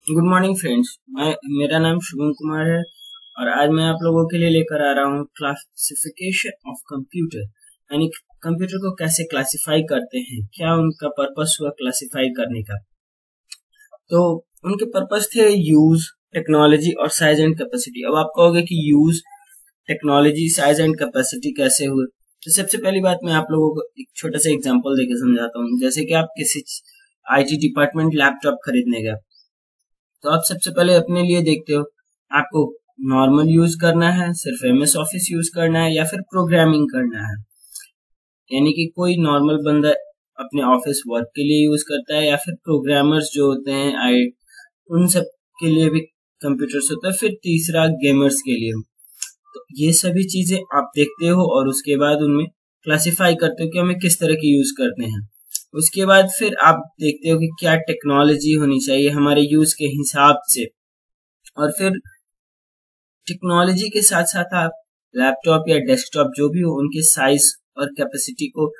Good morning friends. मेरा नाम शुभम कुमार है और आज मैं आप लोगों के लिए लेकर आ रहा हूँ क्लासिफिकेशन ऑफ कंप्यूटर, यानी कंप्यूटर को कैसे क्लासिफाई करते हैं, क्या उनका पर्पस हुआ क्लासिफाई करने का। तो उनके पर्पस थे यूज, टेक्नोलॉजी और साइज एंड कैपेसिटी। अब आप कहोगे कि use, technology, size and capacity कैसे हुए। तो सबसे पहली बात मैं आप लोगों को एक छोटा सा एग्जांपल देके समझाता हूँ। जैसे कि आप किसी आईटी डिपार्टमेंट लैपटॉप खरीदने गए, तो आप सबसे पहले अपने लिए देखते हो आपको नॉर्मल यूज करना है, सिर्फ एमएस ऑफिस यूज करना है या फिर प्रोग्रामिंग करना है। यानी कि कोई नॉर्मल बंदा अपने ऑफिस वर्क के लिए यूज करता है या फिर प्रोग्रामर्स जो होते हैं आई उन सब के लिए भी कंप्यूटर्स होता है। फिर तीसरा गेमर्स के लिए। तो ये सभी चीजें आप देखते हो और उसके बाद उनमें क्लासिफाई करते हो कि हमें किस तरह की यूज करते हैं। उसके बाद फिर आप देखते हो कि क्या टेक्नोलॉजी होनी चाहिए हमारे यूज के हिसाब से, और फिर टेक्नोलॉजी के साथ साथ आप लैपटॉप या डेस्कटॉप जो भी हो उनके साइज और कैपेसिटी को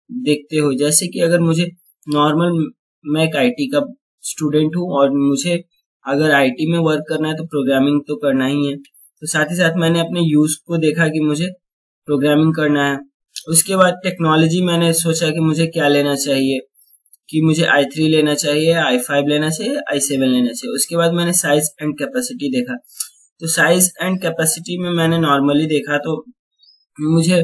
देखते हो। जैसे कि अगर मुझे नॉर्मल, मैं एक आईटी का स्टूडेंट हूँ और मुझे अगर आईटी में वर्क करना है तो प्रोग्रामिंग तो करना ही है। तो साथ ही साथ मैंने अपने यूज को देखा कि मुझे प्रोग्रामिंग करना है। उसके बाद टेक्नोलॉजी मैंने सोचा कि मुझे क्या लेना चाहिए, कि मुझे i3 लेना चाहिए, i5 लेना चाहिए, i7 लेना चाहिए। उसके बाद मैंने साइज एंड कैपेसिटी देखा। तो साइज एंड कैपेसिटी में मैंने नॉर्मली देखा तो मुझे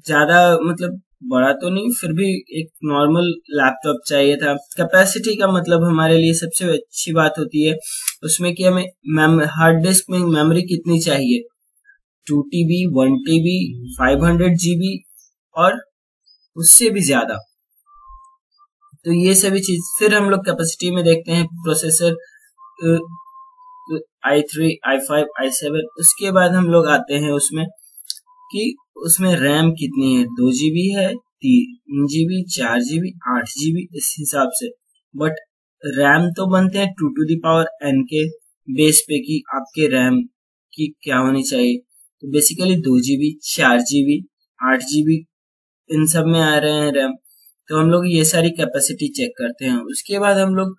ज्यादा मतलब बड़ा तो नहीं, फिर भी एक नॉर्मल लैपटॉप चाहिए था। कैपेसिटी का मतलब हमारे लिए सबसे अच्छी बात होती है उसमें कि हमें हार्ड डिस्क में मेमोरी कितनी चाहिए, 2 TB, 1 TB, 500 GB और उससे भी ज्यादा। तो ये सभी चीज फिर हम लोग कैपेसिटी में देखते हैं प्रोसेसर i3, i5, i7। उसके बाद हम लोग आते हैं उसमें कि उसमें रैम कितनी है, 2 GB है, 3 GB, 4 GB, 8 GB, इस हिसाब से। बट रैम तो बनते हैं 2 to the power n के बेस पे कि आपके रैम की क्या होनी चाहिए। तो बेसिकली 2 GB, 4 GB, 8 GB इन सब में आ रहे हैं रैम। तो हम लोग ये सारी कैपेसिटी चेक करते हैं। उसके बाद हम लोग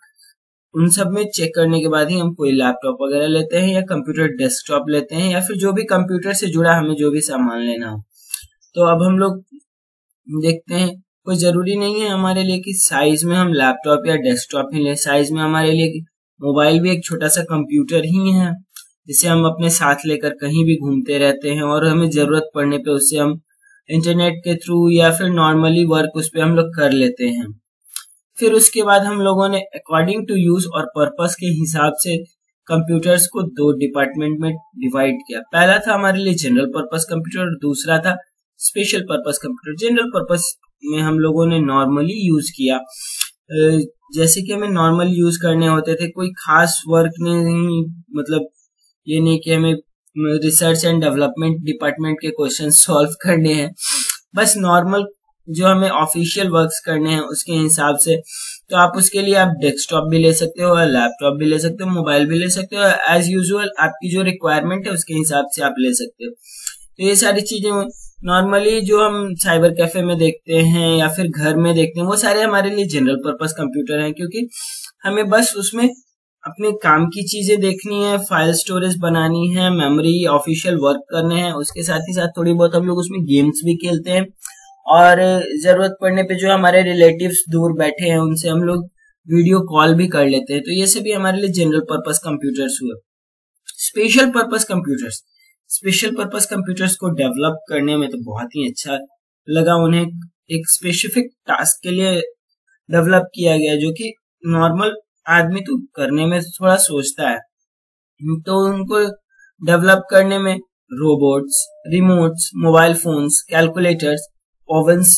उन सब में चेक करने के बाद ही हम कोई लैपटॉप वगैरह लेते हैं या कंप्यूटर डेस्कटॉप लेते हैं या फिर जो भी कंप्यूटर से जुड़ा हमें जो भी सामान लेना हो। तो अब हम लोग देखते हैं, कोई जरूरी नहीं है हमारे लिए कि साइज में हम लैपटॉप या डेस्कटॉप ही लें। साइज में हमारे लिए मोबाइल भी एक छोटा सा कंप्यूटर ही है जिसे हम अपने साथ लेकर कहीं भी घूमते रहते हैं और हमें जरूरत पड़ने पे उससे हम इंटरनेट के थ्रू या फिर नॉर्मली वर्क उस पर हम लोग कर लेते हैं। फिर उसके बाद हम लोगों ने अकॉर्डिंग टू यूज और पर्पस के हिसाब से कंप्यूटर्स को 2 डिपार्टमेंट में डिवाइड किया। पहला था हमारे लिए जनरल पर्पस कंप्यूटर और दूसरा था special purpose computer. General purpose में हम लोगों ने नॉर्मली यूज किया, जैसे कि हमें नॉर्मल यूज करने होते थे, कोई खास वर्क नहीं, मतलब ये नहीं कि हमें रिसर्च एंड डेवलपमेंट डिपार्टमेंट के क्वेश्चन सॉल्व करने हैं, बस नॉर्मल जो हमें ऑफिशियल वर्क्स करने हैं उसके हिसाब से। तो आप उसके लिए आप डेस्कटॉप भी ले सकते हो, लैपटॉप भी ले सकते हो, मोबाइल भी ले सकते हो, एज यूजुअल आपकी जो रिक्वायरमेंट है उसके हिसाब से आप ले सकते हो। तो ये सारी चीजें नॉर्मली जो हम साइबर कैफे में देखते हैं या फिर घर में देखते हैं वो सारे हमारे लिए जनरल पर्पस कंप्यूटर हैं, क्योंकि हमें बस उसमें अपने काम की चीजें देखनी है, फाइल स्टोरेज बनानी है, मेमोरी, ऑफिशियल वर्क करने हैं। उसके साथ ही साथ थोड़ी बहुत हम लोग उसमें गेम्स भी खेलते हैं और जरूरत पड़ने पे जो हमारे रिलेटिव्स दूर बैठे हैं उनसे हम लोग वीडियो कॉल भी कर लेते हैं। तो ये सभी हमारे लिए जनरल पर्पस कंप्यूटर्स हुए। Special purpose computers, special purpose computers को डेवलप करने में तो बहुत ही अच्छा लगा। उन्हें एक स्पेसिफिक टास्क के लिए डेवलप किया गया जो कि नॉर्मल आदमी तो करने में थोड़ा सोचता है। तो उनको डेवलप करने में robots, remotes, mobile phones, calculators, ovens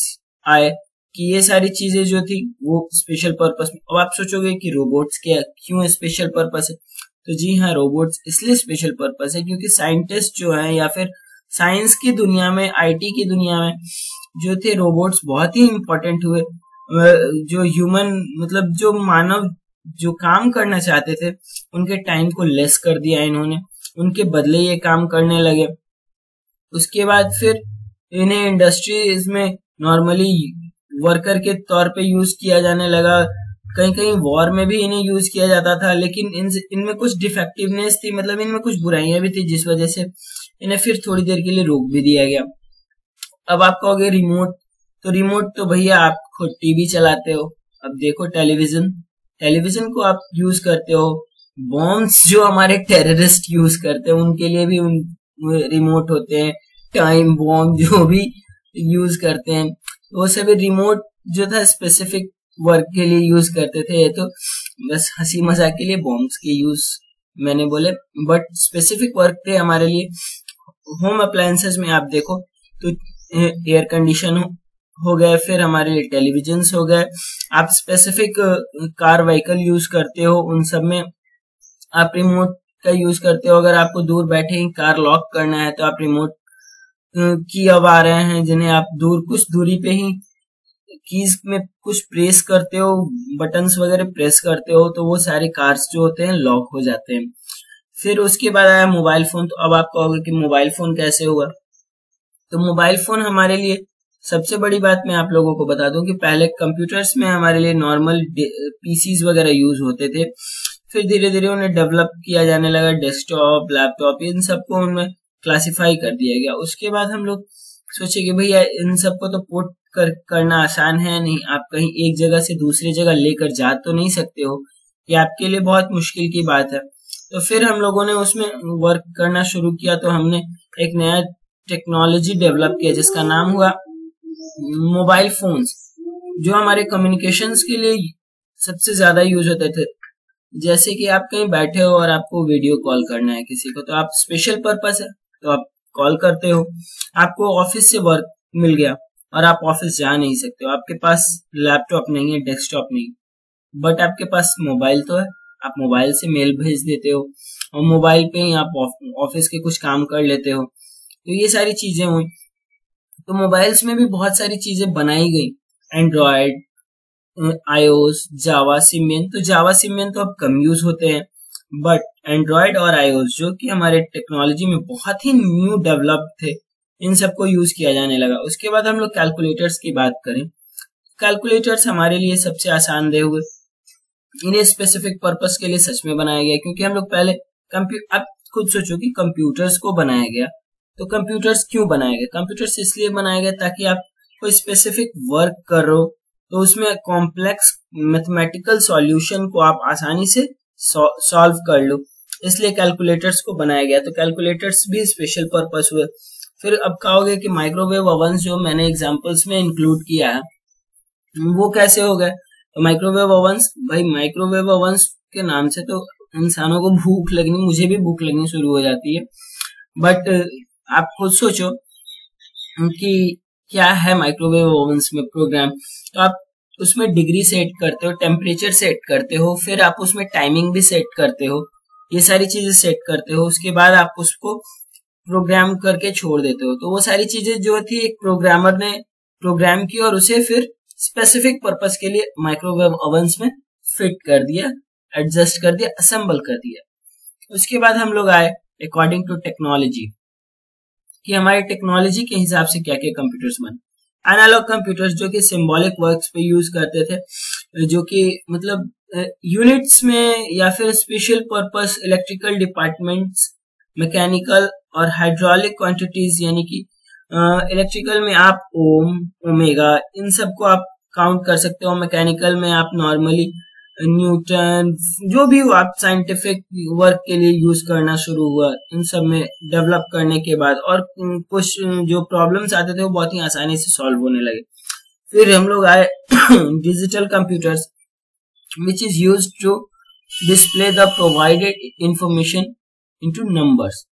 आए कि ये सारी चीजें जो थी वो स्पेशल पर्पस में। अब आप सोचोगे कि रोबोट्स क्या क्यों स्पेशल पर्पस है, तो जी हाँ, रोबोट्स इसलिए स्पेशल पर्पस है क्योंकि साइंटिस्ट जो है या फिर साइंस की दुनिया में, आईटी की दुनिया में जो थे रोबोट्स बहुत ही इंपॉर्टेंट हुए। जो ह्यूमन मतलब जो मानव जो काम करना चाहते थे उनके टाइम को लेस कर दिया इन्होंने, उनके बदले ये काम करने लगे। उसके बाद फिर इन्हें इंडस्ट्रीज में नॉर्मली वर्कर के तौर पे यूज किया जाने लगा। कहीं कहीं वॉर में भी इन्हें यूज किया जाता था, लेकिन इनमें कुछ डिफेक्टिवनेस थी, मतलब इनमें कुछ बुराइयां भी थी, जिस वजह से इन्हें फिर थोड़ी देर के लिए रोक भी दिया गया। अब आप कहोगे रिमोट, तो रिमोट तो भैया आप खुद टीवी चलाते हो, अब देखो टेलीविजन, टेलीविजन को आप यूज करते हो। बॉम्ब्स जो हमारे टेररिस्ट यूज करते हैं उनके लिए भी रिमोट होते हैं, टाइम बॉम्ब जो भी यूज करते हैं, वो सभी रिमोट जो था स्पेसिफिक वर्क के लिए यूज करते थे। ये तो बस हंसी मजाक के लिए बॉम्ब्स के यूज मैंने बोले, बट स्पेसिफिक वर्क थे हमारे लिए। होम अप्लायंसेस में आप देखो तो एयर कंडीशन हो गए, फिर हमारे लिए टेलीविजन हो गए। आप स्पेसिफिक कार व्हीकल यूज करते हो, उन सब में आप रिमोट का यूज करते हो। अगर आपको दूर बैठे ही कार लॉक करना है तो आप रिमोट की अब आ रहे हैं जिन्हें आप कुछ दूरी पे ही कीज में कुछ प्रेस करते हो, बटन्स वगैरह प्रेस करते हो, तो वो सारे कार्स जो होते हैं लॉक हो जाते हैं। फिर उसके बाद आया मोबाइल फोन। तो अब आप कहोगे कि मोबाइल फोन कैसे हुआ, तो मोबाइल फोन हमारे लिए सबसे बड़ी बात मैं आप लोगों को बता दूं कि पहले कंप्यूटर्स में हमारे लिए नॉर्मल पीसीज वगैरह यूज होते थे, फिर धीरे धीरे उन्हें डेवलप किया जाने लगा, डेस्कटॉप, लैपटॉप, इन सबको उनमें क्लासिफाई कर दिया गया। उसके बाद हम लोग सोचे कि भैया इन सबको तो पोर्ट करना आसान है नहीं, आप कहीं एक जगह से दूसरी जगह लेकर जा तो नहीं सकते हो, ये आपके लिए बहुत मुश्किल की बात है। तो फिर हम लोगों ने उसमें वर्क करना शुरू किया, तो हमने एक नया टेक्नोलॉजी डेवलप किया जिसका नाम हुआ मोबाइल फोन्स, जो हमारे कम्युनिकेशंस के लिए सबसे ज्यादा यूज होते थे। जैसे कि आप कहीं बैठे हो और आपको वीडियो कॉल करना है किसी को, तो आप स्पेशल पर्पस है तो आप कॉल करते हो। आपको ऑफिस से वर्क मिल गया और आप ऑफिस जा नहीं सकते हो, आपके पास लैपटॉप नहीं है, डेस्कटॉप नहीं, बट आपके पास मोबाइल तो है, आप मोबाइल से मेल भेज देते हो और मोबाइल पे ही आप ऑफिस के कुछ काम कर लेते हो। तो ये सारी चीजें हुई। तो मोबाइल्स में भी बहुत सारी चीजें बनाई गई, एंड्रॉयड, iOS, जावा, सिमियन। तो जावा, सिमियन तो अब कम यूज होते हैं, बट एंड्रॉयड और iOS जो कि हमारे टेक्नोलॉजी में बहुत ही न्यू डेवलप थे, इन सबको यूज किया जाने लगा। उसके बाद हम लोग कैलकुलेटर्स की बात करें, कैलकुलेटर्स हमारे लिए सबसे आसानदेह हुए। इन्हें स्पेसिफिक पर्पस के लिए सच में बनाया गया, क्योंकि हम लोग पहले आप खुद सोचो कि कंप्यूटर्स को बनाया गया, तो कंप्यूटर्स क्यों बनाया गया? कंप्यूटर्स इसलिए बनाया गया ताकि आप कोई स्पेसिफिक वर्क कर रहे हो तो उसमें कॉम्प्लेक्स मैथमेटिकल सॉल्यूशन को आप आसानी से सॉल्व कर लो, इसलिए कैलकुलेटर्स को बनाया गया। तो कैलकुलेटर्स भी स्पेशल पर्पस हुए। फिर अब कहोगे कि माइक्रोवेव ओवन जो मैंने एग्जांपल्स में इंक्लूड किया है वो कैसे हो गए? तो माइक्रोवेव ओवंस, भाई माइक्रोवेव ओवंस के नाम से तो इंसानों को भूख लगनी, मुझे भी भूख लगनी शुरू हो जाती है, बट आप खुद सोचो कि क्या है माइक्रोवेव ओवंस में प्रोग्राम। तो आप उसमें डिग्री सेट करते हो, टेम्परेचर सेट करते हो, फिर आप उसमें टाइमिंग भी सेट करते हो, ये सारी चीजें सेट करते हो। उसके बाद आप उसको प्रोग्राम करके छोड़ देते हो। तो वो सारी चीजें जो थी एक प्रोग्रामर ने प्रोग्राम की और उसे फिर स्पेसिफिक पर्पस के लिए माइक्रोवेव ओवंस में फिट कर दिया, एडजस्ट कर दिया, असेंबल कर दिया। उसके बाद हम लोग आए अकॉर्डिंग टू टेक्नोलॉजी कि हमारी टेक्नोलॉजी के हिसाब से क्या क्या कंप्यूटर्स बने। एनालॉग कंप्यूटर्स जो कि सिंबॉलिक वर्क्स पे यूज करते थे, जो कि मतलब यूनिट्स में या फिर special purpose electrical departments, mechanical और हाइड्रोलिक क्वांटिटीज, यानी कि इलेक्ट्रिकल में आप ओम, ओमेगा, इन सबको आप काउंट कर सकते हो। मैकेनिकल में आप नॉर्मली न्यूटन, जो भी आप साइंटिफिक वर्क के लिए यूज करना शुरू हुआ इन सब में डेवलप करने के बाद, और कुछ जो प्रॉब्लम्स आते थे वो बहुत ही आसानी से सॉल्व होने लगे। फिर हम लोग आए digital computers which is used to display the provided information into numbers,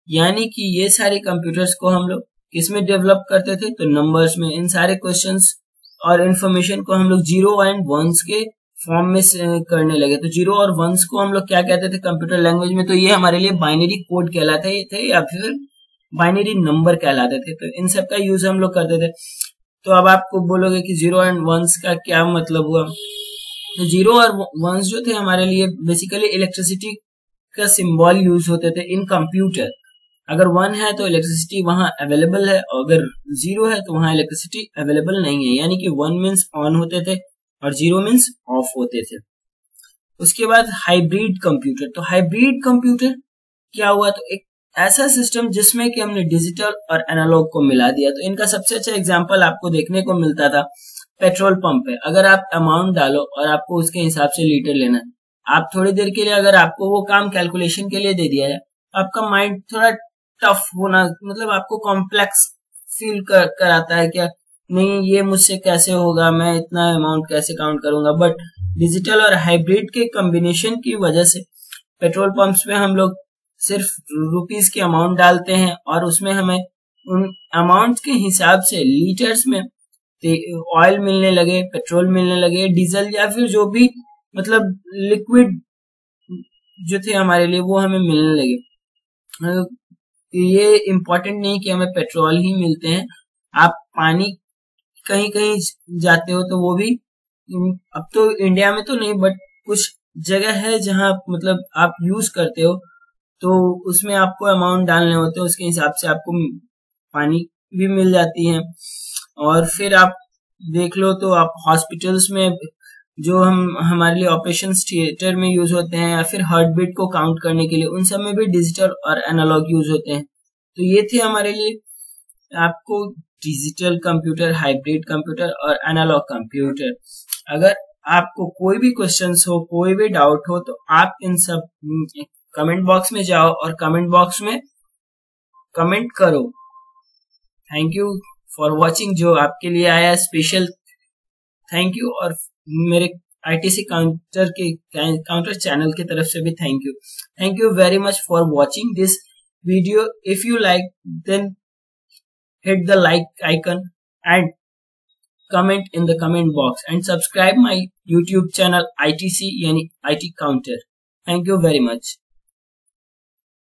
यानी कि ये सारे कंप्यूटर्स को हम लोग किसमें डेवलप करते थे? तो नंबर्स में। इन सारे क्वेश्चंस और इंफॉर्मेशन को हम लोग जीरो एंड वंस के फॉर्म में करने लगे। तो जीरो और वंस को हम लोग क्या कहते थे कंप्यूटर लैंग्वेज में? तो ये हमारे लिए बाइनरी कोड कहलाते थे या फिर बाइनरी नंबर कहलाते थे। तो इन सब का यूज हम लोग करते थे। तो अब आपको बोलोगे कि जीरो एंड वंस का क्या मतलब हुआ? तो जीरो और वंस जो थे हमारे लिए बेसिकली इलेक्ट्रिसिटी का सिंबल यूज होते थे इन कंप्यूटर। अगर वन है तो इलेक्ट्रिसिटी वहां अवेलेबल है, और अगर जीरो है तो वहां इलेक्ट्रिसिटी अवेलेबल नहीं है। यानी कि वन मीन्स ऑन होते थे और 0 मीन्स ऑफ होते थे। उसके बाद हाइब्रिड कंप्यूटर। तो हाइब्रिड कंप्यूटर क्या हुआ, तो एक ऐसा सिस्टम जिसमें कि हमने डिजिटल और एनालॉग को मिला दिया। तो इनका सबसे अच्छा एग्जांपल आपको देखने को मिलता था पेट्रोल पंप पे। अगर आप अमाउंट डालो और आपको उसके हिसाब से लीटर लेना है, आप थोड़ी देर के लिए अगर आपको वो काम कैलकुलेशन के लिए दे दिया है, आपका माइंड थोड़ा टफ होना, मतलब आपको कॉम्प्लेक्स फील कराता है क्या, नहीं ये मुझसे कैसे होगा, मैं इतना अमाउंट कैसे काउंट करूंगा। बट डिजिटल और हाइब्रिड के कॉम्बिनेशन की वजह से पेट्रोल पंप्स पे हम लोग सिर्फ रुपीस के अमाउंट डालते हैं और उसमें हमें उन अमाउंट के हिसाब से लीटर्स में ऑयल मिलने लगे, पेट्रोल मिलने लगे, डीजल या फिर जो भी मतलब लिक्विड जो थे हमारे लिए वो हमें मिलने लगे। ये इम्पोर्टेंट नहीं कि हमें पेट्रोल ही मिलते हैं, आप पानी कहीं कहीं जाते हो तो वो भी, अब तो इंडिया में तो नहीं बट कुछ जगह है जहां मतलब आप यूज करते हो तो उसमें आपको अमाउंट डालने होते हैं, उसके हिसाब से आपको पानी भी मिल जाती है। और फिर आप देख लो तो आप हॉस्पिटल्स में जो हमारे लिए ऑपरेशन थिएटर में यूज होते हैं या फिर हार्ट बीट को काउंट करने के लिए, उन सब में भी डिजिटल और एनालॉग यूज होते हैं। तो ये थे हमारे लिए आपको डिजिटल कंप्यूटर, हाइब्रिड कंप्यूटर और एनालॉग कंप्यूटर। अगर आपको कोई भी क्वेश्चंस हो, कोई भी डाउट हो, तो आप इन सब कमेंट बॉक्स में जाओ और कमेंट बॉक्स में कमेंट करो। थैंक यू फॉर वॉचिंग, जो आपके लिए आया स्पेशल थैंक यू, और मेरे ITC काउंटर चैनल की तरफ से भी thank you very much for watching this video. If you like then hit the like icon and comment in the comment box and subscribe my YouTube channel ITC yani IT Counter. Thank you very much.